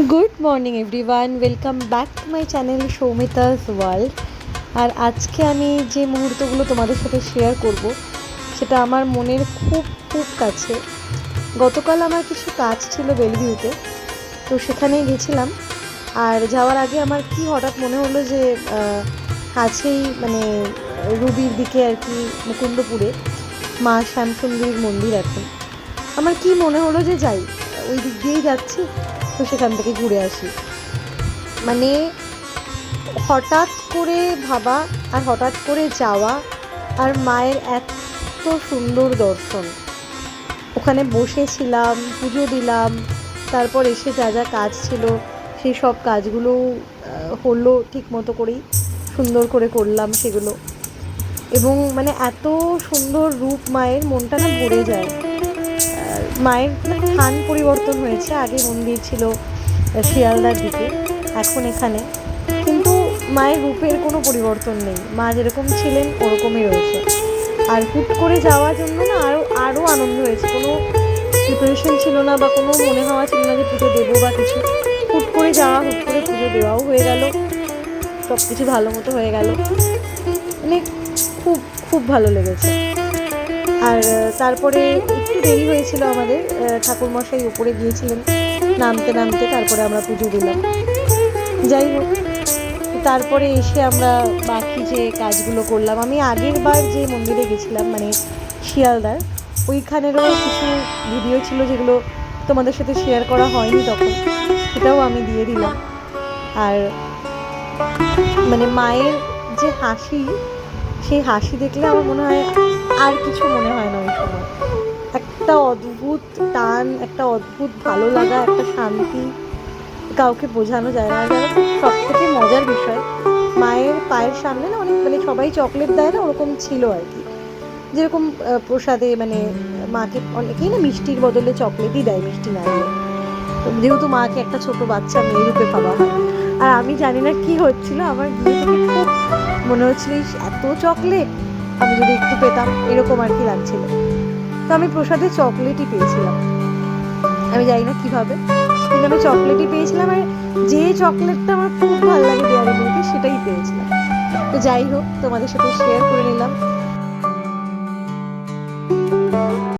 Good morning everyone, welcome back to my channel Soumita's world. আর আজকে আমি যে মুহূর্তগুলো তোমাদের সাথে শেয়ার করব সেটা আমার মনের খুব খুব কাছে। গতকাল আমার কিছু কাজ ছিল বেলভিউতে, তো সেখানে গেছিলাম। আর যাওয়ার আগে আমার কি হঠাৎ মনে হলো যে কাছেই মানে রুবির দিকে আর কি, মুকুন্দপুরে মা শ্যামসুন্দরীর মন্দির এখন। আমার কি মনে হলো যে যাই, ওই দিক দিয়েই যাচ্ছি, তো সেখান থেকে ঘুরে আসি। মানে হঠাৎ করে ভাবা আর হঠাৎ করে যাওয়া, আর মায়ের এত সুন্দর দর্শন। ওখানে বসেছিলাম, পুজো দিলাম, তারপর এসে যা যা কাজ ছিল সেই সব কাজগুলো হলো ঠিক মতো করেই, সুন্দর করে করলাম সেগুলো। এবং মানে এত সুন্দর রূপ মায়ের, মনটা না ভরে যায়। মায়ের স্থান পরিবর্তন হয়েছে, আগে মন্দির ছিল শিয়ালদার দিকে, এখন এখানে। কিন্তু মায়ের রূপের কোনো পরিবর্তন নেই, মা যেরকম ছিলেন ওরকমই রয়েছে। আর হুট করে যাওয়ার জন্য না আরও আনন্দ হয়েছে। কোনো প্রিপারেশন ছিল না বা কোনো মনে হওয়া ছিল না যে পুজো দেবো বা কিছু। হুট করে যাওয়া, হুট করে পুজো দেওয়াও হয়ে গেল, সব কিছু ভালো মতো হয়ে গেল। মানে খুব খুব ভালো লেগেছে। আর তারপরে একটু দেরি হয়েছিল আমাদের, ঠাকুরমশাই উপরে গিয়েছিলেন নামতে নামতে, তারপরে আমরা পুজো দিলাম। যাই হোক, তারপরে এসে আমরা বাকি যে কাজগুলো করলাম। আমি আগের বার যে মন্দিরে গেছিলাম মানে শিয়ালদার, ওইখানেরও কিছু ভিডিও ছিল যেগুলো তোমাদের সাথে শেয়ার করা হয়নি তখন, সেটাও আমি দিয়ে দিলাম। আর মানে মায়ের যে হাসি, সেই হাসি দেখলে আমার মনে হয় আর কিছু মনে হয় না ওই সময়। একটা অদ্ভুত টান, একটা অদ্ভুত ভালো লাগা, একটা শান্তি, কাউকে বোঝানো যায় না। যেন সব থেকে মজার বিষয়, মায়ের পায়ের সামনে না অনেক মানে সবাই চকলেট দেয় না, ওরকম ছিল আর কি। যেরকম প্রসাদে মানে মাকে অনেকেই না মিষ্টির বদলে চকলেটই দেয়, মিষ্টি না দিয়ে। তো যেহেতু মাকে একটা ছোট বাচ্চা মেয়ে রূপে ভাবা হয়। আর আমি জানি না কি হচ্ছিল, আমার গিয়ে থেকে খুব মনে হচ্ছিল এত চকলেট, আমি যদি একটু পেতাম, এরকম আর কি লাগছিল। তো আমি প্রসাদে চকলেটই পেয়েছিলাম, আমি জানি না কীভাবে, কিন্তু আমি চকলেটই পেয়েছিলাম। আর যে চকলেটটা আমার খুব ভালো লাগে ডেয়ারি মিল্কে, সেটাই পেয়েছিলাম। তো যাই হোক, তোমাদের সাথে শেয়ার করে নিলাম।